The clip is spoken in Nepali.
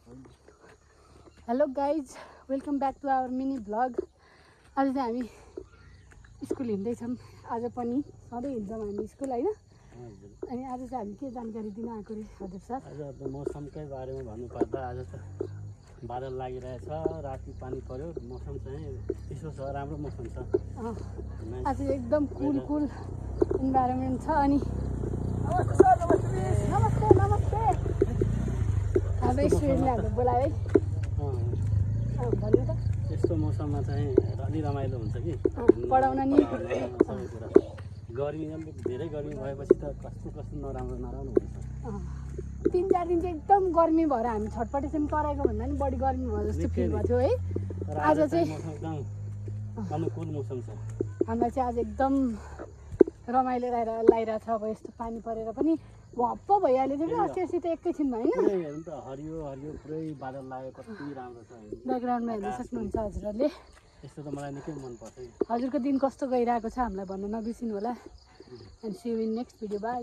Hello guys, welcome back to our mini vlog. आज चाहिँ हामी स्कुल हिँड्दैछौँ। आज पनि सधैँ हिँड्छौँ हामी स्कुल होइन। अनि आज चाहिँ हामी के जानकारी दिन आएको रे हजुर सर? आज मौसमकै बारेमा भन्नुपर्दा आज त बादल लागिरहेछ, राति पानी पर्यो, मौसम चाहिँ चिसो छ, राम्रो मौसम छ। आज एकदम कुल इन्भाइरोमेन्ट छ। अनि नमस्ते हाम्रो स्टुडेन्टलाई बोलायो है। भन्नु त यस्तो मौसममा चाहिँ अलि रमाइलो हुन्छ कि पढाउन नि सबै कुरा। गर्मी धेरै गर्मी भएपछि त कस्तो नराम्रो हुन्छ। 3-4 दिन चाहिँ एकदम गर्मी भएर हामी छटपटेसम्म कराएको भन्दा नि बढी गर्मी भयो जस्तो फिल भएको थियो है। आज चाहिँ अनुकूल मौसम छ। हामीलाई चाहिँ आज एकदम रमाइलो लागिरहेको छ। अब यस्तो पानी परेर पनि भप्प भइहाल्यो थियो कि अस्ति त एकैछिनमा होइन। हेर्नु त हरियो हरियो पुरै बादल लाग्यो, कति राम्रो छ। ब्याकग्राउन्डमा हेर्न सक्नुहुन्छ हजुरहरूले। यस्तो त मलाई निकै मनपर्छ। हजुरको दिन कस्तो गइरहेको छ हामीलाई भन्न नबिर्सिनु होला। And see you in next video. By.